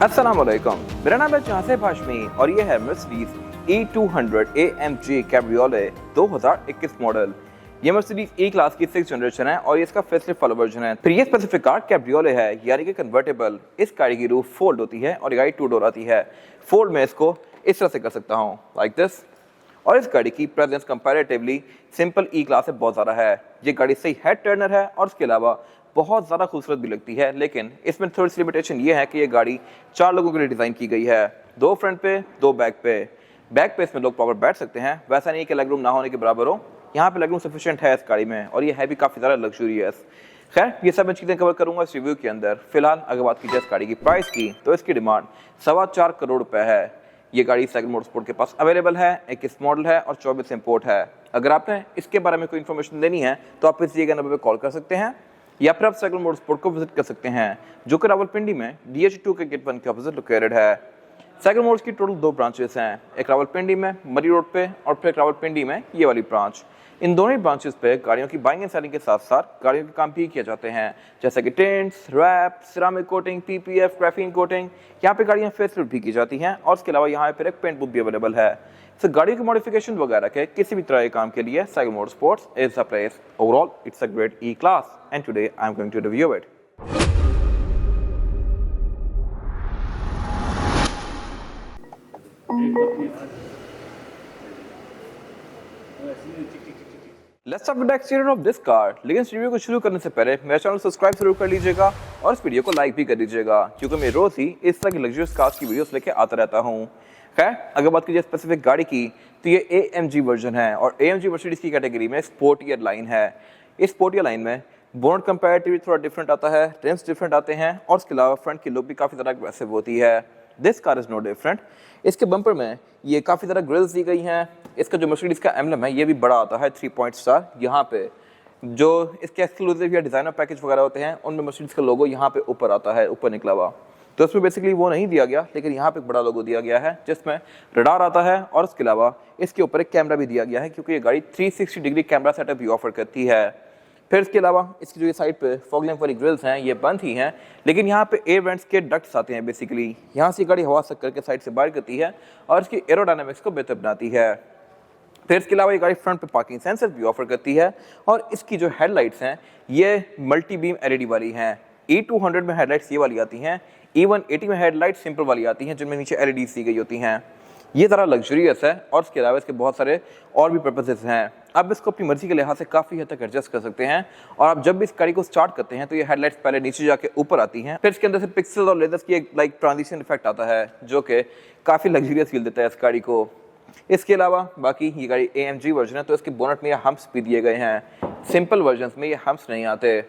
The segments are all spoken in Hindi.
अस्सलाम वालेकुम, मेरा नाम है जासिफ हाशमी और ये है Mercedes E200 AMG cabriolet 2021 model. ये मर्सिडीज E क्लास की 6th जनरेशन है और ये इसका फेसलिफ्ट वाला वर्जन है। फिर ये स्पेसिफिक कार कैब्रियोले है, यानी कि कन्वर्टेबल। इस गाड़ी की रूफ फोल्ड होती है और ये गाड़ी 2 डोर आती है। फोल्ड में इसको इस तरह से कर सकता हूँ, लाइक दिस। और इस गाड़ी की presence comparatively simple E class से बहुत ज़्यादा है। ये गाड़ी सही हेड टर्नर है और उसके अलावा बहुत ज़्यादा खूबसूरत भी लगती है, लेकिन इसमें थोड़ी सी लिमिटेशन ये है कि ये गाड़ी 4 लोगों के लिए डिज़ाइन की गई है, 2 फ्रंट पे 2 बैक पे। बैक पे इसमें लोग प्रॉपर बैठ सकते हैं, वैसा नहीं कि लेग रूम ना होने के बराबर हो। यहाँ पे लेग रूम सफिशिएंट है इस गाड़ी में और ये है भी काफ़ी ज़्यादा लग्जूरियस। खैर, ये सब मैं चीज़ें कवर करूँगा इस रिव्यू के अंदर। फिलहाल अगर बात की जाए इस गाड़ी की प्राइस की, तो इसकी डिमांड 4.25 करोड़ रुपये है। ये गाड़ी साइकिल मोटरस्पोर्ट के पास अवेलेबल है, 21 मॉडल है और 24 इंपोर्ट है। अगर आपने इसके बारे में कोई इन्फॉर्मेशन देनी है तो आप इस नंबर पर कॉल कर सकते हैं या फिर आप साइकिल मोटरस्पोर्ट को विजिट कर सकते हैं, जो कि रावलपिंडी में DH2 के गेट 1 के ऑपोजिट लोकेटेड है। साइकिल मोटर्स की टोटल 2 ब्रांचेस हैं, एक रावलपिंडी में मरी रोड पे और फिर एक रावलपिंडी में ये वाली ब्रांच। इन दोनों ही ब्रांचेस पे गाड़ियों की बाइंग एंड सेलिंग के साथ साथ गाड़ियों के काम भी किए जाते हैं, जैसे कि tints, wrap, ceramic coating, PPF, graphene coating. यहाँ पे गाड़ियाँ फेसलिफ्ट भी की जाती हैं और उसके अलावा यहाँ पर एक पेंट बुक भी अवेलेबल है। So, गाड़ी की मॉडिफिकेशन वगैरह के किसी भी तरह के काम के लिए cycle motorsports is a place. Overall it's a great E class and today I am going to review it. Let's start with the exterior of this car. लेकिन इस रिव्यू को शुरू करने से पहले मेरे चैनल को सब्सक्राइब जरूर कर लीजिएगा और इस वीडियो को लाइक भी कर दीजिएगा, क्योंकि मैं रोज ही इस तरह की लग्जरियस कार्स की वीडियोस लेके आता रहता हूँ। खैर, अगर बात कीजिए स्पेसिफिक गाड़ी की, तो ये AMG वर्जन है और AMG मर्सिडीज की कैटेगरी में स्पोर्टियर लाइन है। इस स्पोर्टियर लाइन में बोनट कंपैरेटिवली थोड़ा डिफरेंट आता है, रिम्स डिफरेंट आते हैं और उसके अलावा फ्रंट की लुक भी काफ़ी ज़्यादा अग्रेसिव होती है। This car is no different. इसके बम्पर में ये काफ़ी ज़्यादा ग्रिल्स दी गई हैं। इसका जो मर्सिडीज का एम्बलम है ये भी बड़ा आता है, 3 पॉइंट स्टार। यहाँ पे जो इसके एक्सक्लूसिव या डिज़ाइनर पैकेज वगैरह होते हैं उनमें मर्सिडीज का लोगो यहाँ पे ऊपर आता है, ऊपर निकला हुआ। तो इसमें बेसिकली वो नहीं दिया गया, लेकिन यहाँ पे एक बड़ा लोगो दिया गया है जिसमें रडार आता है और उसके अलावा इसके ऊपर एक कैमरा भी दिया गया है, क्योंकि ये गाड़ी 360 डिग्री कैमरा सेटअप भी ऑफर करती है। फिर इसके अलावा इसकी जो ये साइड पे फॉग लैंप वाली ग्रिल्स हैं ये बंद ही हैं, लेकिन यहाँ पे एयर वेंट्स के डक्ट्स आते हैं। बेसिकली यहाँ से गाड़ी हवा सक करके साइड से बाहर करती है और इसकी एरोडायनामिक्स को बेहतर बनाती है। फिर इसके अलावा ये गाड़ी फ्रंट पे पार्किंग सेंसर भी ऑफर करती है और इसकी जो हेडलाइट्स हैं ये मल्टी बीम LED वाली हैं। E200 में हेडलाइट्स ये वाली आती हैं, E180 में हेडलाइट सिंपल वाली आती हैं जिनमें नीचे LEDs दी गई होती हैं। ये ज़रा लग्जरियस है और इसके अलावा इसके बहुत सारे और भी पर्पसेस हैं। आप इसको अपनी मर्जी के लिहाज से काफ़ी हद तक एडजस्ट कर सकते हैं और आप जब भी इस गाड़ी को स्टार्ट करते हैं तो ये हेडलाइट्स पहले नीचे जाके ऊपर आती हैं, फिर इसके अंदर से पिक्सल और लेजर्स की एक लाइक ट्रांजिशन इफेक्ट आता है, जो कि काफ़ी लग्जरियस फील देता है इस गाड़ी को। इसके अलावा बाकी ये गाड़ी AMG वर्जन है तो इसके बोनट में ये हम्प्स भी दिए गए हैं। सिंपल वर्जन में ये हम्प्स नहीं आते।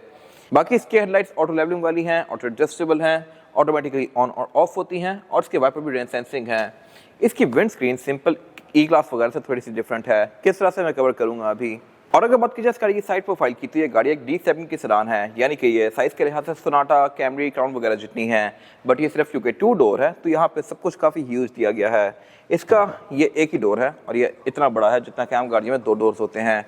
बाकी इसके हेडलाइट्स ऑटो लेवलिंग वाली हैं, ऑटो एडजस्टेबल हैं, ऑटोमेटिकली ऑन और ऑफ होती हैं और इसके वाइपर भी रेन सेंसिंग है। इसकी wind screen simple E class वगैरह से थोड़ी सी डिफरेंट है, किस तरह से मैं कवर करूंगा अभी। और अगर बात की जाए इस गाड़ी की साइड प्रोफाइल की, तो ये गाड़ी एक D7 की सेडान है, यानी कि ये साइज़ के लिहाज से सोनाटा, कैमरी, क्राउन वगैरह जितनी है, बट ये सिर्फ क्योंकि 2 डोर है तो यहाँ पे सब कुछ काफ़ी ह्यूज दिया गया है। इसका ये एक ही डोर है और ये इतना बड़ा है जितना कि आम गाड़ियों में 2 डोर्स होते हैं।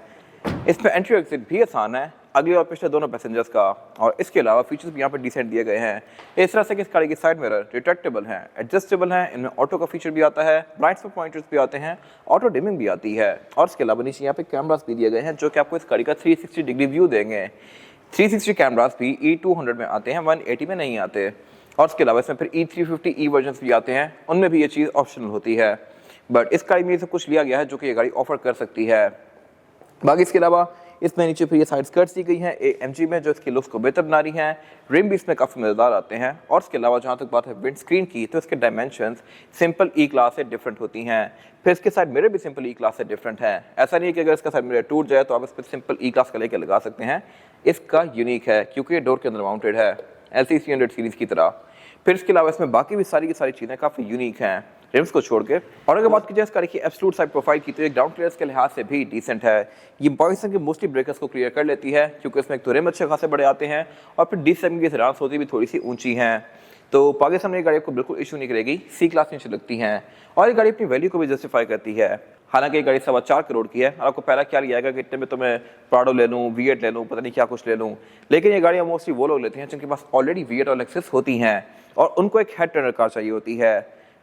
इसमें एंट्री एग्जिट भी आसान है, अगले और पिछले दोनों पैसेंजर्स का, और इसके अलावा फीचर्स भी यहाँ पर डिसेंट दिए गए हैं। इस तरह से कि इस गाड़ी की साइड मिरर रिट्रैक्टेबल हैं, एडजस्टेबल हैं, इनमें ऑटो का फीचर भी आता है, ब्लाइंड स्पॉट पॉइंटर्स भी आते हैं, ऑटो डिमिंग भी आती है और इसके अलावा नीचे यहाँ पे कैमरास भी दिए गए हैं जो कि आपको इस गाड़ी का 360 डिग्री व्यू देंगे। 360 कैमरास भी E200 में आते हैं, 180 में नहीं आते। और इसके अलावा इसमें फिर E350E वर्जन भी आते हैं, उनमें भी ये चीज़ ऑप्शनल होती है, बट इस गाड़ी में ये सब कुछ लिया गया है जो कि ये गाड़ी ऑफर कर सकती है। बाकी इसके अलावा इसमें नीचे फिर ये साइड स्कर्ट्स दी गई हैं AMG में, जो इसके लुक्स को बेहतर बना रही हैं। रिम भी इसमें काफ़ी मज़ेदार आते हैं और इसके अलावा जहाँ तक बात है विंड स्क्रीन की, तो इसके डायमेंशंस सिंपल E क्लास से डिफरेंट होती हैं। फिर इसके साइड मिरर भी सिंपल E क्लास से डिफरेंट है। ऐसा नहीं है कि अगर इसका साइड मिरर टूट जाए तो आप इस पर सिंपल E क्लास का लेकर लगा सकते हैं। इसका यूनिक है क्योंकि ये डोर के अंदर माउंटेड है, LC300 सीरीज़ की तरह। फिर इसके अलावा इसमें बाकी भी सारी की सारी चीज़ें काफ़ी यूनिक हैं रिम्स को छोड़ के। और अगर बात की जाए इस गाड़ी की एब्सोल्यूट साइड प्रोफाइल की, तो ये ग्राउंड क्लियरेंस के लिहाज से भी डिसेंट है। ये बॉयसन के मोस्टली ब्रेकर्स को क्लियर कर लेती है, क्योंकि इसमें एक तो रिम अच्छे खासे बड़े आते हैं और फिर D7 की सेडान्स होती भी थोड़ी सी ऊंची हैं। तो पाकिस्तान में ये गाड़ी आपको बिल्कुल इशू नहीं करेगी, सी क्लास नीचे लगती हैं और ये गाड़ी अपनी वैल्यू को भी जस्टिफाई करती है। हालांकि ये गाड़ी 4.25 करोड़ की है और आपको पहला क्या लिया आएगा कि इतने में तो मैं प्राडो ले लूँ, V8 ले लूँ, पता नहीं क्या कुछ ले लूँ, लेकिन ये गाड़ियाँ मोस्टली वो लोग लेते हैं जिनके पास ऑलरेडी V8 और लेक्सस होती हैं और उनको एक हेड टर्नर कार चाहिए होती है।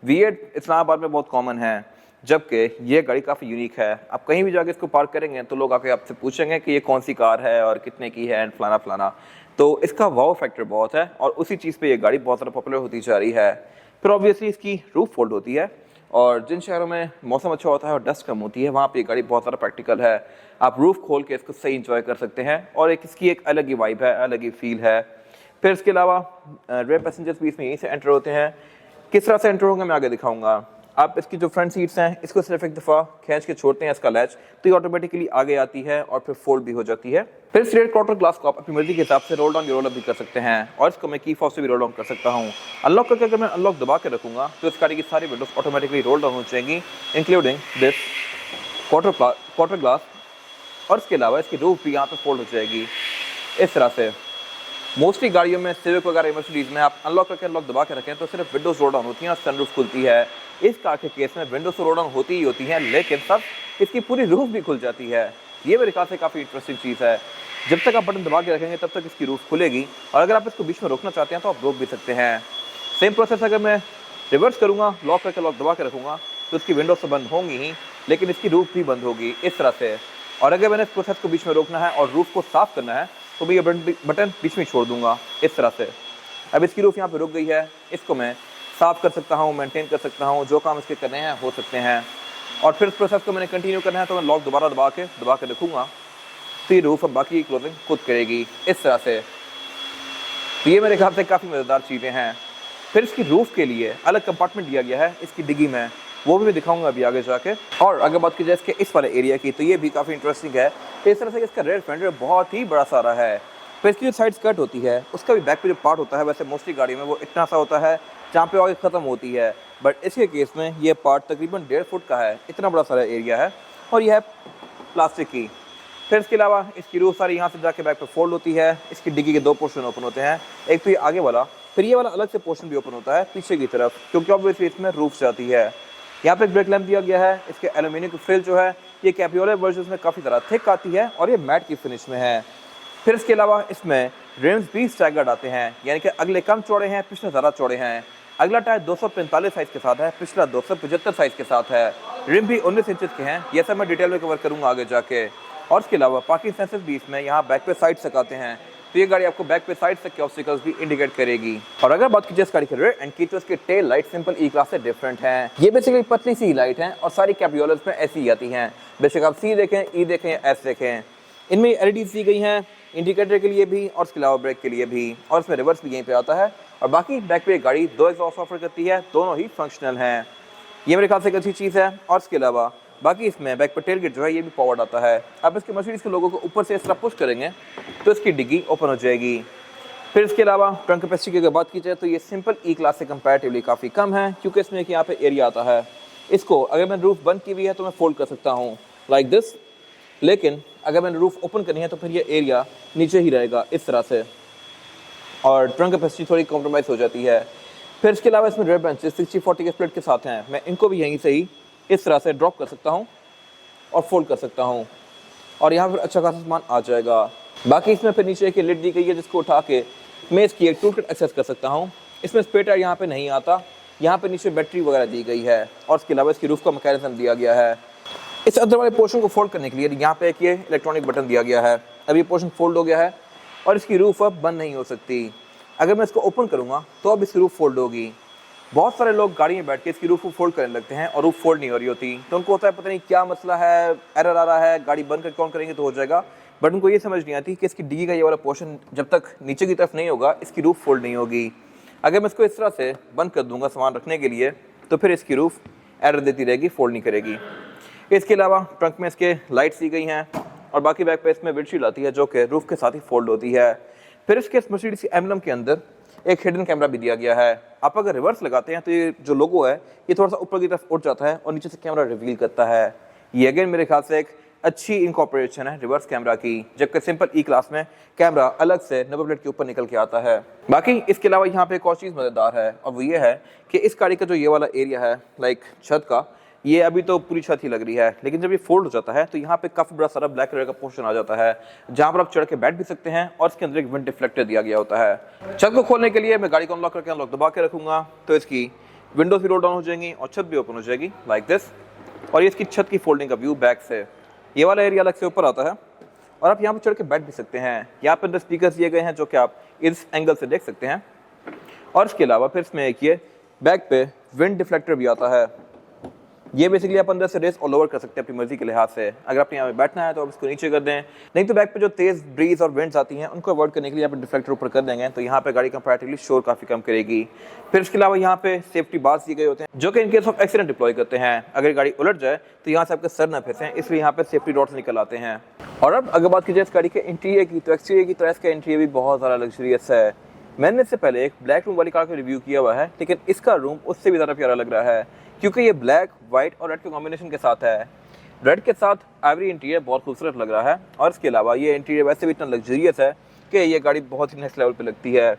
V8 इस्लामाबाद में बहुत कॉमन है, जबकि ये गाड़ी काफ़ी यूनिक है। आप कहीं भी जाके इसको पार्क करेंगे तो लोग आके आपसे पूछेंगे कि ये कौन सी कार है और कितने की है एंड फलाना फलाना। तो इसका वाव फैक्टर बहुत है और उसी चीज़ पे ये गाड़ी बहुत ज़्यादा पॉपुलर होती जा रही है। फिर ऑब्वियसली इसकी रूफ फोल्ड होती है और जिन शहरों में मौसम अच्छा होता है और डस्ट कम होती है वहाँ पे ये गाड़ी बहुत ज़्यादा प्रैक्टिकल है। आप रूफ खोल के इसको सही इंजॉय कर सकते हैं और एक इसकी एक अलग ही वाइब है, अलग ही फील है। फिर इसके अलावा रेयर पैसेंजर्स भी इसमें यहीं से एंटर होते हैं। किस तरह से एंटर होंगे मैं आगे दिखाऊंगा। आप इसकी जो फ्रंट सीट्स हैं इसको सिर्फ एक दफ़ा खींच के छोड़ते हैं इसका लैच, तो ये ऑटोमेटिकली आगे आती है और फिर फोल्ड भी हो जाती है। फिर इस रेड क्वार्टर ग्लास को आप अपनी मर्जी के हिसाब से रोल डाउन या रोल अप भी कर सकते हैं और इसको मैं की फॉब से भी रोल डाउन कर सकता हूँ। अनलॉक करके अगर मैं अनलॉक दबा के रखूँगा तो इस गाड़ी की सारी विंडोज ऑटोमेटिकली रोल डाउन हो जाएंगी, इंक्लूडिंग दिस क्वार्टर ग्लास, और इसके अलावा इसकी रूफ भी यहाँ पर फोल्ड हो जाएगी इस तरह से। मोस्टली गाड़ियों में सिविक वगैरह मर्सिडीज में आप अनलॉक करके अनलॉक दबा के रखें तो सिर्फ विंडोज रोल डाउन होती हैं और सनरूफ खुलती है। इस कार के केस में विंडोज रोल डाउन होती ही होती है, लेकिन सब इसकी पूरी रूफ भी खुल जाती है। ये मेरे ख्याल से काफ़ी इंटरेस्टिंग चीज़ है। जब तक आप बटन दबा के रखेंगे तब तक इसकी रूफ खुलेगी और अगर आप इसको बीच में रोकना चाहते हैं तो आप रोक भी सकते हैं। सेम प्रोसेस अगर मैं रिवर्स करूँगा, लॉक करके लॉक दबा के रखूँगा तो इसकी विंडोज तो बंद होंगी ही, लेकिन इसकी रूफ भी बंद होगी इस तरह से। और अगर मैंने इस प्रोसेस को बीच में रोकना है और रूफ को साफ करना है तो मैं ये बटन बीच में छोड़ दूंगा इस तरह से। अब इसकी रूफ यहाँ पे रुक गई है, इसको मैं साफ कर सकता हूँ, मेंटेन कर सकता हूँ, जो काम इसके करने हैं हो सकते हैं। और फिर इस प्रोसेस को मैंने कंटिन्यू करना है तो मैं लॉक दोबारा दबा के रखूँगा तो ये रूफ अब बाकी क्लोजिंग खुद करेगी इस तरह से। तो ये मेरे ख्याल से काफ़ी मज़ेदार चीज़ें हैं। फिर इसकी रूफ के लिए अलग कंपार्टमेंट दिया गया है इसकी डिग्गी में, वो भी मैं दिखाऊंगा अभी आगे जाके। और अगर बात की जाए इसके इस वाले एरिया की तो ये भी काफ़ी इंटरेस्टिंग है। इस तरह से इसका रेयर फेंडर बहुत ही बड़ा सारा है। फिर इसकी जो साइड स्कर्ट होती है उसका भी बैक पे जो पार्ट होता है, वैसे मोस्टली गाड़ी में वो इतना सा होता है जहाँ पे आगे ख़त्म होती है, बट इसके केस में ये पार्ट तकरीबन 1.5 फुट का है, इतना बड़ा सारा एरिया है और यह है प्लास्टिक की। फिर इसके अलावा इसकी रूफ सारी यहाँ से जाके बैक पे फोल्ड होती है। इसकी डिग्गी के 2 पोर्शन ओपन होते हैं, एक तो ये आगे वाला, फिर ये वाला अलग से पोर्शन भी ओपन होता है पीछे की तरफ, क्योंकि ऑब्वियसली इसमें रूफ जाती है। यहाँ पे एक ब्रेक लैंप दिया गया है। इसके एल्यूमिनियम की फ्रिल जो है ये कैब्रियोलेट वर्जन में काफ़ी ज़्यादा थिक आती है और ये मैट की फिनिश में है। फिर इसके अलावा इसमें रिम्स भी स्टैगर्ड आते हैं, यानी कि अगले कम चौड़े हैं, पिछले ज़्यादा चौड़े हैं। अगला टायर 245 साइज़ के साथ है, पिछला 275 साइज़ के साथ है। रिम भी 19 इंचज़ के हैं, ये सब मैं डिटेल में कवर करूँगा आगे जाके। और इसके अलावा पार्किंग सेंसर्स भी इसमें यहाँ बैक पे साइड तक आते हैं, तो ये गाड़ी आपको बैक पे साइड तक के ऑब्स्टिकल्स भी इंडिकेट करेगी। और अगर बात की जाए इस गाड़ी के रेयर एंड की तो इसके टेल लाइट सिंपल ई क्लास से डिफरेंट है। ये बेसिकली पतली सी लाइट है और सारी कैब्रियोलेट्स में ऐसी ही आती हैं, बेशक आप सी देखें, ई देखें, एस देखें। इनमें एलईडी दी गई हैं इंडिकेटर के लिए भी और इसके अलावा ब्रेक के लिए भी, और इसमें रिवर्स भी यहीं पे आता है। और बाकी बैक पे गाड़ी 2 एग्जॉस्ट ऑफर करती है, दोनों ही फंक्शनल हैं। ये मेरे ख्याल से एक अच्छी चीज़ है। और इसके अलावा बाकी इसमें बैक पर टेलगेट जो है ये भी पावर्ड आता है। अब इसके मर्सिडीज के लोगों को ऊपर से इस तरह पुश करेंगे तो इसकी डिग्गी ओपन हो जाएगी। फिर इसके अलावा ट्रंक कैपेसिटी की अगर बात की जाए तो ये सिंपल ई क्लास से कंपैरेटिवली काफ़ी कम है, क्योंकि इसमें एक यहाँ पे एरिया आता है। इसको अगर मैंने रूफ बंद की हुई है तो मैं फोल्ड कर सकता हूँ लाइक दिस, लेकिन अगर मैंने रूफ ओपन करनी है तो फिर ये एरिया नीचे ही रहेगा इस तरह से, और ट्रंक कैपेसिटी थोड़ी कॉम्प्रोमाइज़ हो जाती है। फिर इसके अलावा इसमें रेयर बेंचेस 60-40 के स्प्लिट के साथ हैं, मैं इनको भी यहीं से ही इस तरह से ड्रॉप कर सकता हूँ और फोल्ड कर सकता हूँ और यहाँ पर अच्छा खासा सामान आ जाएगा। बाकी इसमें फिर नीचे एक लिड दी गई है जिसको उठा के मैं इसकी एक टूल किट एक्सेस कर सकता हूँ। इसमें स्पेयर टायर यहाँ पे नहीं आता, यहाँ पे नीचे बैटरी वगैरह दी गई है और इसके अलावा इसकी रूफ का मैकेनिज्म दिया गया है। इस अंदर वाले पोर्शन को फोल्ड करने के लिए यहाँ पे एक ये इलेक्ट्रॉनिक बटन दिया गया है। अब ये पोर्शन फोल्ड हो गया है और इसकी रूफ अब बंद नहीं हो सकती। अगर मैं इसको ओपन करूँगा तो अब इसकी रूफ फोल्ड होगी। बहुत सारे लोग गाड़ी में बैठ के इसकी रूफ को फोल्ड करने लगते हैं और रूफ फोल्ड नहीं हो रही होती, तो उनको होता है पता नहीं क्या मसला है, एरर आ रहा है, गाड़ी बंद करके ऑन करेंगे तो हो जाएगा। बट उनको ये समझ नहीं आती कि इसकी डिग्गी का ये वाला पोर्शन जब तक नीचे की तरफ नहीं होगा इसकी रूफ फोल्ड नहीं होगी। अगर मैं इसको इस तरह से बंद कर दूंगा सामान रखने के लिए तो फिर इसकी रूफ एरर देती रहेगी, फोल्ड नहीं करेगी। इसके अलावा ट्रंक में इसके लाइट्स दी गई हैं और बाकी बैक पे इसमें विंडशील्ड आती है जो कि रूफ के साथ ही फोल्ड होती है। फिर इसके मर्सिडीज की एम्बलम के अंदर एक हिडन कैमरा भी दिया गया है। आप अगर रिवर्स लगाते हैं तो ये जो लोगो है ये थोड़ा सा ऊपर की तरफ उठ जाता है और नीचे से कैमरा रिवील करता है। ये अगेन मेरे ख्याल से एक अच्छी इनकॉर्पोरेशन है रिवर्स कैमरा की, जबकि सिंपल ई क्लास में कैमरा अलग से नंबर प्लेट के ऊपर निकल के आता है। बाकी इसके अलावा यहाँ पे एक और चीज़ मज़ेदार है, और वो ये है कि इस गाड़ी का जो ये वाला एरिया है लाइक छत का, ये अभी तो पूरी छत ही लग रही है, लेकिन जब ये फोल्ड हो जाता है तो यहाँ पे काफ़ी बड़ा सारा ब्लैक कलर का पोर्शन आ जाता है, जहाँ पर आप चढ़ के बैठ भी सकते हैं, और इसके अंदर एक विंड डिफ्लेक्टर दिया गया होता है। छत को खोलने के लिए मैं गाड़ी को अनलॉक करके अनलॉक दबा के रखूंगा तो इसकी विंडोज भी रोल डाउन हो जाएंगी और छत भी ओपन हो जाएगी लाइक दिस। और ये इसकी छत की फोल्डिंग का व्यू बैक से, ये वाला एरिया अलग से ऊपर आता है, और आप यहाँ पर चढ़ के बैठ भी सकते हैं। यहाँ पर स्पीकर दिए गए हैं जो कि आप इस एंगल से देख सकते हैं, और इसके अलावा फिर इसमें एक ये बैक पे विंड डिफ्लेक्टर भी आता है। ये बेसिकली आप अंदर से रेस और लोअर कर सकते हैं अपनी मर्जी के लिहाज से। अगर आपने यहाँ पे बैठना है तो आप इसको नीचे कर दें, नहीं तो बैक पे जो तेज ब्रीज और विंड्स आती हैं उनको अवॉइड करने के लिए आप डिफ्लेक्टर ऊपर कर देंगे तो यहाँ पे गाड़ी कंपैरेटिवली शोर काफी कम करेगी। फिर इसके अलावा यहाँ पे सेफ्टी बार्स दिए गए होते हैं जो कि in case of accident deploy करते हैं। अगर गाड़ी उलट जाए तो यहाँ से आपके सर न फंसे, इसलिए यहाँ पे सेफ्टी डॉट्स निकल आते हैं। और अब अगर बात कीजिए इस गाड़ी के इंटीरियर की, तो एक्सटीरियर की तरह इसका इंटीरियर भी बहुत ज़्यादा लग्जरियस है। मैंने इससे पहले एक ब्लैक रूम वाली कार का रिव्यू किया हुआ है, लेकिन इसका रूम उससे भी ज़्यादा प्यारा लग रहा है क्योंकि ये ब्लैक, व्हाइट और रेड के कॉम्बिनेशन के साथ है। रेड के साथ आइवरी इंटीरियर बहुत खूबसूरत लग रहा है, और इसके अलावा ये इंटीरियर वैसे भी इतना लग्जरियस है कि ये गाड़ी बहुत ही नेक्स्ट लेवल पे लगती है।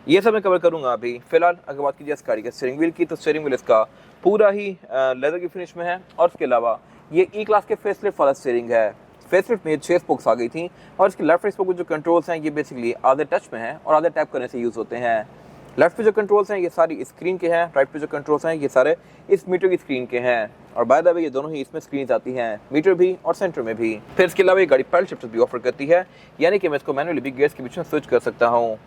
ये सब मैं कवर करूँगा अभी। फिलहाल अगर बात कीजिए इस गाड़ी के स्टीयरिंग व्हील की, तो स्टीयरिंग व्हील इसका पूरा ही लेदर की फिनिश में है, और इसके अलावा ये ई क्लास के फेसलिफ्ट वाला स्टीयरिंग है। फेसलिफ्ट में 6 स्पोक्स आ गई थी, और इसके लेफ्ट राइट स्पोक के जो कंट्रोल्स हैं ये बेसिकली आधे टच में हैं और आधे टैप करने से यूज़ होते हैं। लेफ्ट पे जो कंट्रोल्स हैं ये सारी स्क्रीन के हैं, राइट पे जो कंट्रोल्स हैं ये सारे इस मीटर की स्क्रीन के हैं, और बाय द वे ये दोनों ही इसमें स्क्रीन आती हैं, मीटर भी और सेंटर में भी। फिर इसके अलावा ये गाड़ी पैडल शिफ्टर भी ऑफर करती है, यानी कि मैं इसको मैनुअली भी गियर्स के बीच में स्विच कर सकता हूँ।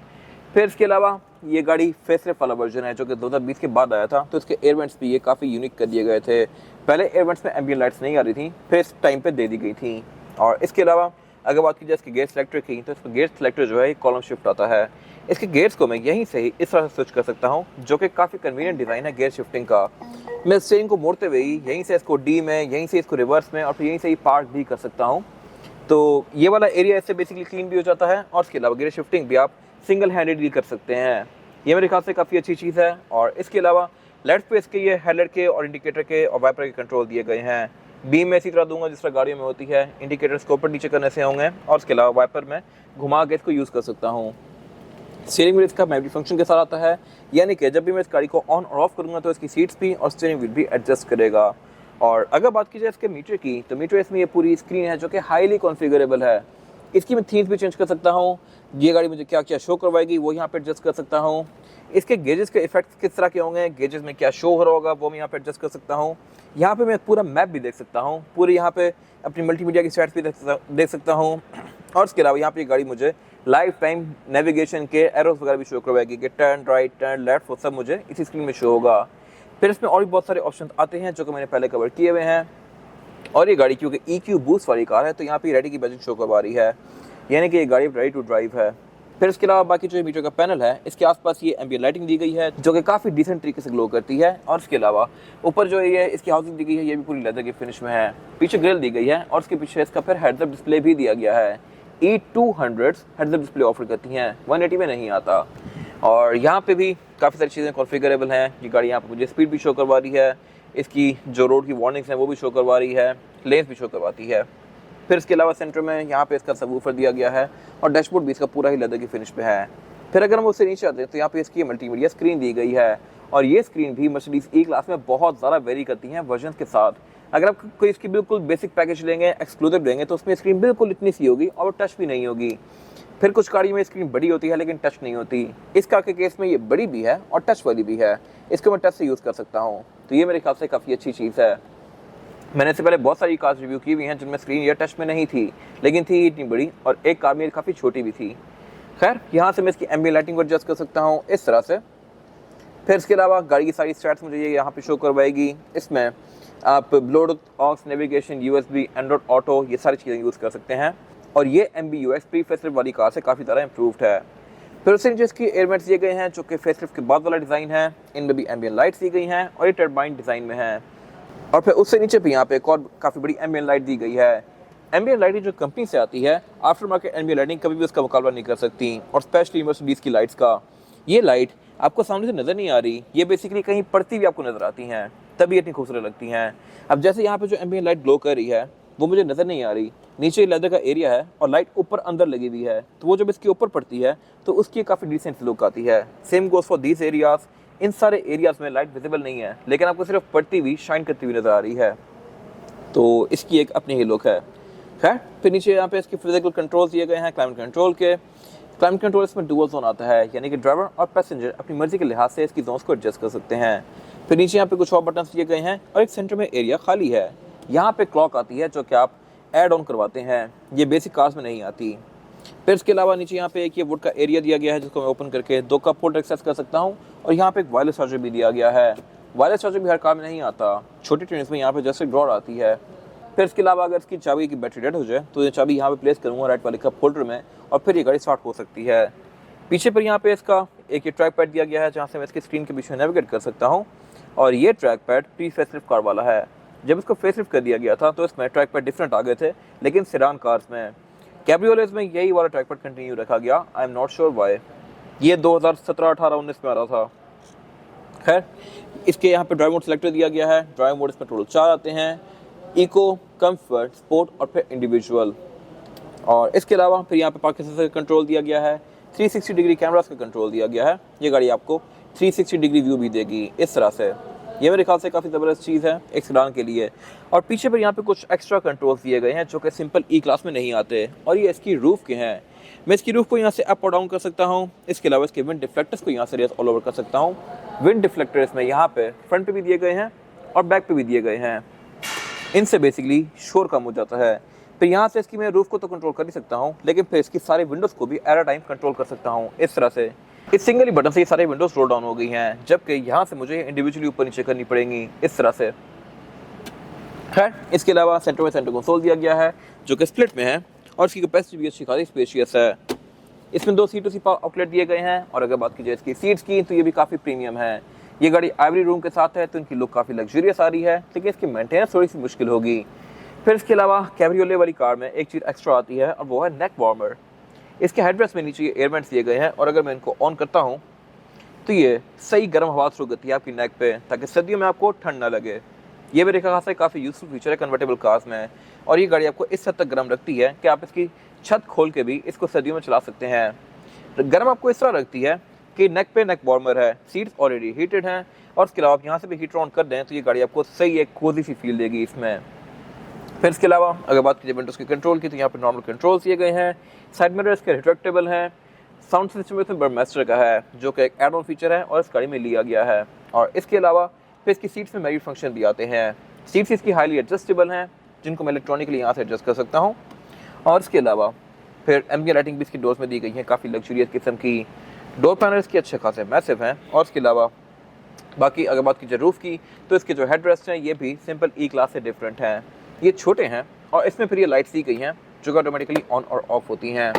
फिर इसके अलावा ये गाड़ी फेसलिफ्ट वाला वर्जन है जो कि 2020 के बाद आया था, तो इसके एयर वेंट्स भी ये काफ़ी यूनिक कर दिए गए थे। पहले एयर वेंट्स में एम्बिएंट लाइट्स नहीं आ रही थी, फिर इस टाइम पे दे दी गई थी। और इसके अलावा अगर बात की जाए इसके गेयर सेलेक्टर की, तो इसमें गेयर सेलेक्टर जो है ये कॉलम शिफ्ट आता है। इसके गेयर्स को मैं यहीं से ही इस तरह से स्विच कर सकता हूँ, जो कि काफ़ी कन्वीनियंट डिज़ाइन है गेयर शिफ्टिंग का। मैं स्टीयरिंग को मोड़ते हुए ही यहीं से इसको डी में, यहीं से इसको रिवर्स में, और फिर यहीं से ही पार्क भी कर सकता हूँ। तो ये वाला एरिया इससे बेसिकली क्लीन भी हो जाता है, और इसके अलावा गियर शिफ्टिंग भी आप सिंगल हैंडेडली कर सकते हैं। ये मेरे ख्याल से काफ़ी अच्छी चीज़ है। और इसके अलावा लेफ्ट पे इसके ये हेडलाइट के और इंडिकेटर के और वाइपर के कंट्रोल दिए गए हैं। बीम में इसी तरह दूंगा जिस तरह गाड़ियों में होती है, इंडिकेटर्स को ऊपर नीचे करने से होंगे, और इसके अलावा वाइपर में घुमा के इसको यूज़ कर सकता हूँ। स्टीयरिंग व्हील इसका मैनुअल फंक्शन के साथ आता है, यानी कि जब भी मैं इस गाड़ी को ऑन और ऑफ करूँगा तो इसकी सीट्स भी और स्टीयरिंग व्हील भी एडजस्ट करेगा। और अगर बात की जाए इसके मीटर की, तो मीटर इसमें ये पूरी स्क्रीन है जो कि हाईली कॉन्फ़िगरेबल है। इसकी मैं थीम्स भी चेंज कर सकता हूँ, ये गाड़ी मुझे क्या क्या शो करवाएगी वो यहाँ पे एडजस्ट कर सकता हूँ। इसके गेजेस के इफेक्ट्स किस तरह के होंगे, गेजेस में क्या शो हो रहा होगा वो मैं यहाँ पे एडजस्ट कर सकता हूँ। यहाँ पे मैं पूरा मैप भी देख सकता हूँ, पूरे यहाँ पे अपनी मल्टीमीडिया की साइट्स भी देख सकता हूँ। और इसके अलावा यहाँ पे गाड़ी मुझे लाइफ टाइम नेविगेशन के एरोस वगैरह भी शो करवाएगी कि टर्न राइट, टर्न लेफ्ट, वो सब मुझे इसी स्क्रीन में शो होगा। फिर इसमें और भी बहुत सारे ऑप्शन आते हैं जो कि मैंने पहले कवर किए हुए हैं। और ये गाड़ी क्योंकि EQ बूस्ट वाली कार है, तो यहाँ पे रेडी की बैजिंग शो करवा रही है, यानी कि ये गाड़ी रेडी टू ड्राइव है। फिर इसके अलावा बाकी जो मीटर का पैनल है, इसके आसपास ये एम्बिएंट लाइटिंग दी गई है जो कि काफ़ी डिसेंट तरीके से ग्लो करती है। और इसके अलावा ऊपर जो ये इसकी हाउसिंग दी गई है ये भी पूरी लेदर की फिनिश में है। पीछे ग्रिल दी गई है, और इसके पीछे इसका फिर हेडअप डिस्प्ले भी दिया गया है। E200 हेडअप डिस्प्ले ऑफर करती हैं, 180 में नहीं आता। और यहाँ पे भी काफ़ी सारी चीज़ें कॉन्फ़िगरेबल हैं। ये गाड़ी यहाँ पर मुझे स्पीड भी शो करवा रही है, इसकी जो रोड की वार्निंग्स हैं वो भी शो करवा रही है, लेन्स भी शो करवाती है। फिर इसके अलावा सेंटर में यहाँ पे इसका सबवूफर दिया गया है, और डैशबोर्ड भी इसका पूरा ही लेदर की फिनिश पे है। फिर अगर हम उससे नीचे आते हैं तो यहाँ पे इसकी मल्टीमीडिया स्क्रीन दी गई है, और ये स्क्रीन भी मर्सिडीज ई क्लास में बहुत ज़्यादा वेरी करती हैं वर्जन के साथ। अगर आप कोई इसकी बिल्कुल बेसिक पैकेज लेंगे, एक्सक्लूसिव लेंगे, तो उसमें स्क्रीन बिल्कुल इतनी सी होगी और टच भी नहीं होगी। फिर कुछ गाड़ियों में स्क्रीन बड़ी होती है लेकिन टच नहीं होती। इस कार के केस में ये बड़ी भी है और टच वाली भी है, इसको मैं टच से यूज़ कर सकता हूँ। तो ये मेरे ख्याल से काफ़ी अच्छी चीज़ है। मैंने इससे पहले बहुत सारी कार्स रिव्यू की हुई हैं जिनमें स्क्रीन या टच में नहीं थी, लेकिन थी इतनी बड़ी, और एक कार में काफ़ी छोटी भी थी। खैर, यहाँ से मैं इसकी एम्बिएंट लाइटिंग को एडजस्ट कर सकता हूँ इस तरह से। फिर इसके अलावा गाड़ी की सारी स्टैट्स मुझे ये यहाँ पे शो करवाएगी। इसमें आप Bluetooth, aux, navigation, USB, Android auto, ये सारी चीज़ें यूज़ कर सकते हैं, और ये MBUX प्री फेसलिफ्ट वाली कार से काफ़ी ज़्यादा इंप्रूव्ड है। फिर उससे नीचे इसकी एयर वेंट्स दिए गए हैं जो कि फेसलिफ्ट के बाद वाला डिज़ाइन है, इनमें भी एम्बिएंट लाइट्स दी गई हैं और ये टर्बाइन डिज़ाइन में है। और फिर उससे नीचे भी यहाँ पे एक और काफ़ी बड़ी एम्बिएंट लाइट दी गई है। एम्बिएंट लाइट जो कंपनी से आती है, आफ्टर मार्केट एम्बिएंट लाइटिंग कभी भी उसका मुकाबला नहीं कर सकती, और स्पेशली मर्सिडीज की लाइट्स का। ये लाइट आपको सामने से नज़र नहीं आ रही, ये बेसिकली कहीं पड़ती भी आपको नज़र आती हैं, तभी इतनी खूबसूरत लगती हैं। अब जैसे यहाँ पे जो एम्बिएंट लाइट ग्लो कर रही है, वो मुझे नज़र नहीं आ रही। नीचे लेदर का एरिया है और लाइट ऊपर अंदर लगी हुई है, तो वो जब इसके ऊपर पड़ती है तो उसकी काफ़ी डिसेंट लुक आती है। Same goes for these areas. इन सारे एरियाज में लाइट विजिबल नहीं है, लेकिन आपको सिर्फ पड़ती हुई शाइन करती हुई नज़र आ रही है, तो इसकी एक अपनी ही लुक है। खैर, फिर नीचे यहाँ पे इसके फिजिकल कंट्रोल दिए गए हैं क्लाइमेट कंट्रोल के। क्लाइमेट कंट्रोल इसमें डुअल जोन आता है, यानी कि ड्राइवर और पैसेंजर अपनी मर्जी के लिहाज से इसकी जोन्स को एडजस्ट कर सकते हैं। फिर नीचे यहाँ पे कुछ और बटन दिए गए हैं और एक सेंटर में एरिया खाली है। यहाँ पे क्लॉक आती है जो कि आप ऐड ऑन करवाते हैं, ये बेसिक कार्स में नहीं आती। फिर इसके अलावा नीचे यहाँ पे एक ये वुड का एरिया दिया गया है जिसको मैं ओपन करके 2 कप होल्डर एक्सेस कर सकता हूँ, और यहाँ पे एक वायरलेस चार्जर भी दिया गया है। वायरलेस चार्जर भी हर कार में नहीं आता, छोटी ट्रेन में यहाँ पे जस्ट एक ड्रॉर आती है। फिर इसके अलावा अगर इसकी चाबी की बैटरी डेड हो जाए तो ये चाबी यहाँ पे प्लेस करूँगा राइट वाले कप होल्डर में, और फिर ये गाड़ी स्टार्ट हो सकती है। पीछे पर यहाँ पे इसका एक ये ट्रैक पैड दिया गया है जहाँ से मैं इसकी स्क्रीन के पीछे नेविगेट कर सकता हूँ, और ये track pad pre facelift car वाला है। जब इसको फेसलिफ्ट कर दिया गया था तो इसमें ट्रैक पैड डिफरेंट आ गए थे, लेकिन सेडान कार्स में, कैब्रियोलेज में यही वाला ट्रैक पैड कंटिन्यू रखा गया। I am not sure why. ये 2017, 18, 19 में आ रहा था। खैर, इसके यहाँ पे ड्राइव मोड सेलेक्टर दिया गया है। ड्राइव मोड इसमें टोटल 4 आते हैं, इको, कंफर्ट, स्पोर्ट और फिर इंडिविजुअल। और इसके अलावा फिर यहाँ पे पार्किंग सेंसर का कंट्रोल दिया गया है, 360 डिग्री कैमरास का कंट्रोल दिया गया है। ये गाड़ी आपको 360 डिग्री व्यू भी देगी इस तरह से। ये मेरे ख्याल से काफ़ी ज़बरदस्त चीज़ है एक सेडान के लिए। और पीछे पर यहाँ पे कुछ एक्स्ट्रा कंट्रोल्स दिए गए हैं जो कि सिंपल ई क्लास में नहीं आते, और ये इसकी रूफ़ के हैं। मैं इसकी रूफ़ को यहाँ से अप और डाउन कर सकता हूँ। इसके अलावा इसके विंड डिफ्लेक्टर्स को यहाँ से रेस ऑल ओवर कर सकता हूँ। विंड डिफ्लेक्टर्स में यहाँ पे फ्रंट पे भी दिए गए हैं और बैक पे भी दिए गए हैं। इनसे बेसिकली शोर कम हो जाता है। फिर यहाँ से इसकी मैं रूफ़ को तो कंट्रोल कर ही सकता हूँ, लेकिन फिर इसकी सारे विंडोज़ को भी एट अ टाइम कंट्रोल कर सकता हूँ इस तरह से। इस सिंगल ही बटन से ये सारे विंडोज़ रोल डाउन हो गई हैं, जबकि यहाँ से मुझे इंडिविजुअली ऊपर नीचे करनी पड़ेंगी इस तरह से। खैर, इसके अलावा सेंटर में सेंटर कंसोल दिया गया है जो कि स्प्लिट में है, और इसकी कैपेसिटी भी अच्छी खासी स्पेशियस है। इसमें 2 C2C आउटलेट दिए गए हैं, और अगर बात की जाए इसकी सीट्स की तो ये भी काफ़ी प्रीमियम है। ये गाड़ी आइवरी रूम के साथ है तो इनकी लुक काफ़ी लग्जरियस आ रही है, लेकिन इसकी मेंटेनेंस थोड़ी सी मुश्किल होगी। फिर इसके अलावा कैब्रियोले वाली कार में एक चीज़ एक्स्ट्रा आती है, और वो है नेक वार्मर। इसके हेडरेस्ट में नीचे एयर वेंट्स दिए गए हैं, और अगर मैं इनको ऑन करता हूँ तो ये सही गर्म हवा थ्रू करती है आपकी नेक पे, ताकि सर्दियों में आपको ठंड ना लगे। ये मेरे ख्याल से काफ़ी यूजफुल फीचर है कन्वर्टेबल कार्स में, और ये गाड़ी आपको इस हद तक गर्म रखती है कि आप इसकी छत खोल के भी इसको सर्दियों में चला सकते हैं। गर्म आपको इस तरह रखती है कि नेक पे नेक वार्मर है, सीट्स ऑलरेडी हीटेड हैं, और इसके अलावा आप यहाँ से भी हीटर ऑन कर दें तो ये गाड़ी आपको सही एक कोजी सी फील देगी इसमें। फिर इसके अलावा अगर बात कीजिए विंडोज़ के कंट्रोल की तो यहाँ पे नॉर्मल कंट्रोल्स दिए गए हैं। साइड मिरर्स के रिट्रैक्टेबल हैं। साउंड सिस्टम इसमें बर्मास्टर का है जो कि एक एड ऑन फीचर है और इस गाड़ी में लिया गया है। और इसके अलावा फिर इसकी सीट्स में मैरिड फंक्शन भी आते हैं। सीट्स इसकी हाईली एडजस्टेबल हैं जिनको मैं इलेक्ट्रॉनिकली यहाँ से एडजस्ट कर सकता हूँ। और इसके अलावा फिर एम्बिएंट लाइटिंग भी इसकी डोर्स में दी गई है, काफ़ी लग्जरियस किस्म की। डोर पैनल्स के अच्छे खासे मैसिव हैं। और इसके अलावा बाकी अगर बात कीजिए रूफ़ की तो इसके जो हेड रेस्ट हैं ये भी सिंपल ई क्लास से डिफरेंट हैं। ये छोटे हैं और इसमें फिर ये लाइट्स दी गई हैं जो कि ऑटोमेटिकली ऑन और ऑफ होती हैं।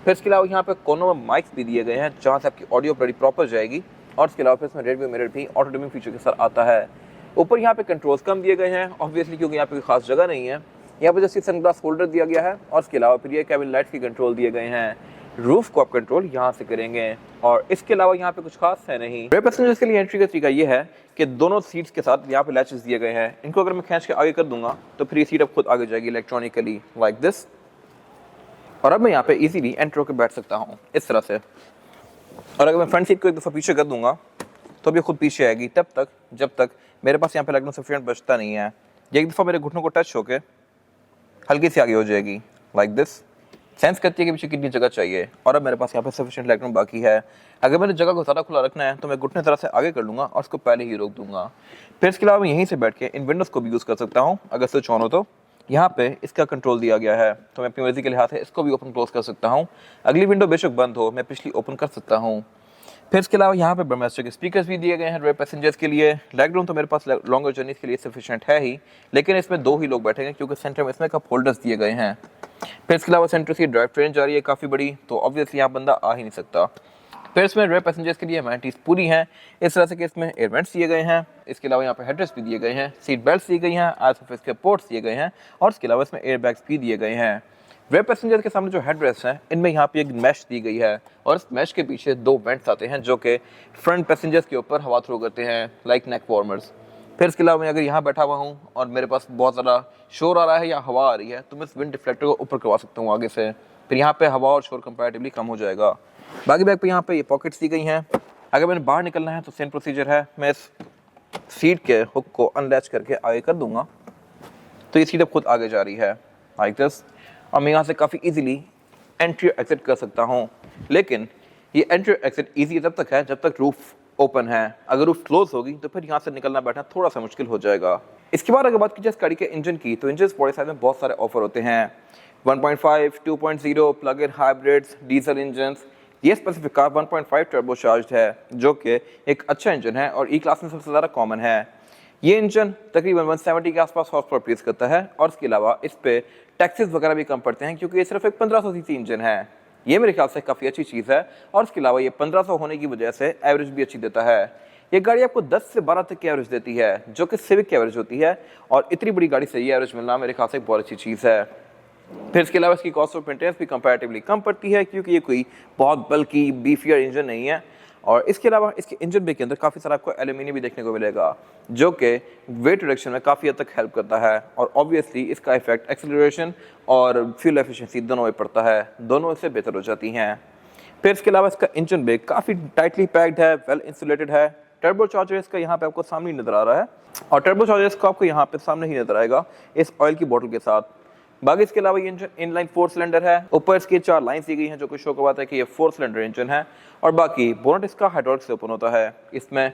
फिर इसके अलावा यहाँ पे कोनों में माइक्स भी दिए गए हैं जहाँ से आपकी ऑडियो बड़ी प्रॉपर जाएगी। और इसके अलावा फिर इसमें रेड व्यू मिरर भी ऑटो डिमिंग फीचर के साथ आता है। ऊपर यहाँ पे कंट्रोल्स कम दिए गए हैं ऑब्वियसली क्योंकि यहाँ पे कोई खास जगह नहीं है। यहाँ पे जैसे सनग्लास होल्डर दिया गया है और इसके अलावा फिर ये केबिन लाइट्स के कंट्रोल दिए गए हैं। रूफ को आप कंट्रोल यहाँ से करेंगे और इसके अलावा यहाँ पे कुछ खास है नहीं। रेयर पैसेंजर्स के लिए एंट्री का तरीका ये है कि दोनों सीट्स के साथ यहाँ पे लैचेस दिए गए हैं। इनको अगर मैं खींच के आगे कर दूंगा तो फिर ये सीट अब खुद आगे जाएगी इलेक्ट्रॉनिकली लाइक दिस। और अब मैं यहाँ पे इजीली एंटर होकर बैठ सकता हूँ इस तरह से। और अगर मैं फ्रंट सीट को एक दफ़ा पीछे कर दूंगा तो भी खुद पीछे आएगी तब तक जब तक मेरे पास यहाँ पे लगना सफिशिएंट बचता नहीं है। ये एक दफ़ा मेरे घुटनों को टच होके हल्की सी आगे हो जाएगी लाइक दिस। सेंस करती है कि पीछे कितनी जगह चाहिए। और अब मेरे पास यहाँ पे सफिशिएंट लेग रूम बाकी है। अगर मैंने जगह को ज़्यादा खुला रखना है तो मैं घुटने तरह से आगे कर लूँगा और उसको पहले ही रोक दूंगा। फिर इसके अलावा मैं यहीं से बैठ के इन विंडोज़ को भी यूज़ कर सकता हूँ। अगर स्विच ऑन हो तो यहाँ पे इसका कंट्रोल दिया गया है तो मैं अपनी मर्जी के लिहाज से इसको भी ओपन क्लोज कर सकता हूँ। अगली विंडो बेशक बंद हो मैं पिछली ओपन कर सकता हूँ। फिर इसके अलावा यहाँ पे ब्रह्मास्टर के स्पीकर्स भी दिए गए हैं रेयर पैसेंजर्स के लिए। लेग रूम तो मेरे पास लॉन्गर जर्नीज के लिए सफिशिएंट है ही, लेकिन इसमें 2 ही लोग बैठेंगे क्योंकि सेंटर में इसमें कप होल्डर्स दिए गए हैं। फिर इसके अलावा सेंटर से ड्राइव ट्रेन जा रही है काफ़ी बड़ी, तो ऑब्वियसली यहाँ बंदा आ ही नहीं सकता। फिर इसमें रेयर पैसेंजर्स के लिए एमेनिटीज़ पूरी हैं इस तरह से कि इसमें एयर वेंट्स दिए गए हैं। इसके अलावा यहाँ पे हेडरेस्ट भी दिए गए हैं, सीट बेल्ट दी गई हैं, आईसोफिस के पोर्ट्स दिए गए हैं और इसके अलावा इसमें एयर बैग्स भी दिए गए हैं। रेयर पैसेंजर के सामने जो हेडरेस्ट हैं इनमें यहाँ पे एक मैश दी गई है और इस मैश के पीछे 2 वेंट्स आते हैं जो कि फ्रंट पैसेंजर्स के ऊपर हवा थ्रो करते हैं लाइक नेक वार्मर्स। फिर इसके अलावा मैं अगर यहाँ बैठा हुआ हूँ और मेरे पास बहुत ज़्यादा शोर आ रहा है या हवा आ रही है तो मैं इस विंड डिफ्लेक्टर को ऊपर करवा सकता हूँ आगे से, फिर यहाँ पे हवा और शोर कंपैरेटिवली कम हो जाएगा। बाकी बैग पे यहाँ पे ये पॉकेट्स दी गई हैं। अगर मैंने बाहर निकलना है तो सेम प्रोसीजर है, मैं इस सीट के हुक को अनलैच करके आगे कर दूंगा तो ये सीट अब खुद आगे जा रही है लाइक दिस, और मैं यहाँ से काफ़ी ईजिली एंट्री एग्जिट कर सकता हूँ। लेकिन ये एंट्री एग्जिट ईजी तब तक है जब तक रूफ ओपन है, अगर रूफ क्लोज होगी तो फिर यहाँ से निकलना बैठना थोड़ा सा मुश्किल हो जाएगा। इसके बाद अगर बात की जाए इस गाड़ी के इंजन की, तो इंजन बॉडी साइज में बहुत सारे ऑफर होते हैं, 1.5, 2.0, plug in hybrids, diesel engine. ये स्पेसिफिक कार 1.5 टर्बो चार्ज्ड है जो कि एक अच्छा इंजन है और ई क्लास में सबसे ज़्यादा कॉमन है। ये इंजन तकरीबन 170 के आसपास हॉर्स पावर प्रोड्यूस करता है और इसके अलावा इस पे टैक्सेस वगैरह भी कम पड़ते हैं क्योंकि ये सिर्फ एक 1500 सीसी इंजन है। ये मेरे ख्याल से काफ़ी अच्छी चीज़ है और इसके अलावा ये 1500 होने की वजह से एवरेज भी अच्छी देता है। ये गाड़ी आपको 10 से 12 तक की एवरेज देती है जो कि सिविक की एवरेज होती है, और इतनी बड़ी गाड़ी से ये एवरेज मिलना मेरे ख्याल से बहुत अच्छी चीज़ है। फिर इसके अलावा इसकी कॉस्ट ऑफ मेंटेनेंस भी कंपैरेटिवली कम पड़ती है क्योंकि ये कोई बहुत बल्कि बीफियर इंजन नहीं है। और इसके अलावा इसके इंजन बे के अंदर काफ़ी सारा आपको एल्यूमिनियम भी देखने को मिलेगा जो कि वेट रिडक्शन में काफ़ी हद तक हेल्प करता है, और ऑब्वियसली इसका इफेक्ट एक्सेलरेशन और फ्यूल एफिशिएंसी दोनों में पड़ता है, दोनों इससे बेहतर हो जाती हैं। फिर इसके अलावा इसका इंजन बे काफ़ी टाइटली पैक्ड है, वेल इंसुलेटेड है। टर्बो चार्जर इसका यहाँ पे आपको सामने नजर आ रहा है और टर्बो चार्जर इसका आपको यहाँ पे सामने ही नजर आएगा इस ऑयल की बोतल के साथ। बाकी इसके अलावा ये इंजन इनलाइन 4 सिलेंडर है, ऊपर इसकी 4 लाइन्स दी गई हैं जो कि शो करवाता है कि ये 4 सिलेंडर इंजन है, और बाकी बोनट इसका हाइड्रोलिक से ओपन होता है। इसमें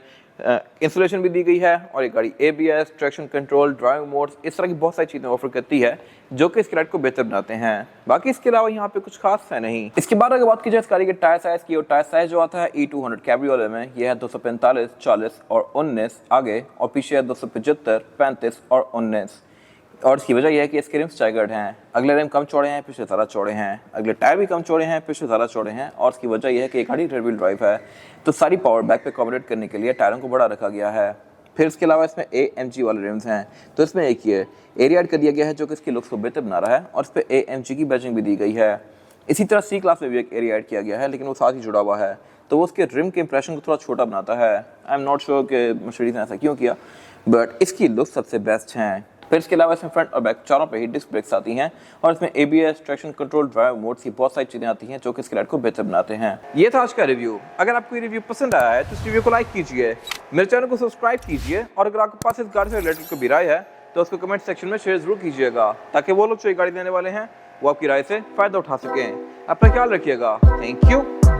इंसुलेशन भी दी गई है और ये गाड़ी ABS, traction control, driving modes, इस तरह की बहुत सारी चीज़ें ऑफर करती है जो कि इसकी राइड को बेहतर बनाते हैं। बाकी इसके अलावा यहाँ पे कुछ खास है नहीं। इसके बाद अगर बात की जाए इस गाड़ी के टायर साइज की, और टायर साइज जो आता है E200 कैब्रियोले में ये है 245, 40 और 19 आगे, और पीछे है 275, 35 और 19। और इसकी वजह यह है कि इसके रिम्स स्टैगर्ड हैं, अगले रिम कम चौड़े हैं, पिछले ज़्यादा चौड़े हैं, अगले टायर भी कम चौड़े हैं, पिछले ज़्यादा चौड़े हैं, और इसकी वजह यह है कि ये गाड़ी रेयर व्हील ड्राइव है तो सारी पावर बैक पे अकोमोडेट करने के लिए टायरों को बड़ा रखा गया है। फिर इसके अलावा इसमें AMG वाले रिम्स हैं, तो इसमें एक ये एरिया ऐड कर दिया गया है जो कि इसके लुक्स को बेहतर बना रहा है, और इस पर AMG की बैजिंग भी दी गई है। इसी तरह C क्लास में भी एक एरिया ऐड किया गया है लेकिन वो साथ ही जुड़ा हुआ है, तो वो उसके रिम के इंप्रेशन को थोड़ा छोटा बनाता है। आई एम नॉट श्योर कि मर्सिडीज ने ऐसा क्यों किया, बट इसकी लुक सबसे बेस्ट हैं। फिर इसके अलावा इसमें फ्रंट और बैक चारों पे ही डिस्क ब्रेक्स आती हैं, और इसमें ABS, traction control, drive modes की बहुत सारी चीज़ें आती हैं जो कि इसकी राइड को बेहतर बनाते हैं। ये था आज का रिव्यू। अगर आपको ये रिव्यू पसंद आया है तो इस रिव्यू को लाइक कीजिए, मेरे चैनल को सब्सक्राइब कीजिए, और अगर आपके पास इस गाड़ी से रिलेटेड कोई भी राय है तो उसको कमेंट सेक्शन में शेयर जरूर कीजिएगा ताकि वो लोग जो ये गाड़ी लेने वाले हैं वो आपकी राय से फ़ायदा उठा सकें। अपना ख्याल रखिएगा। Thank you.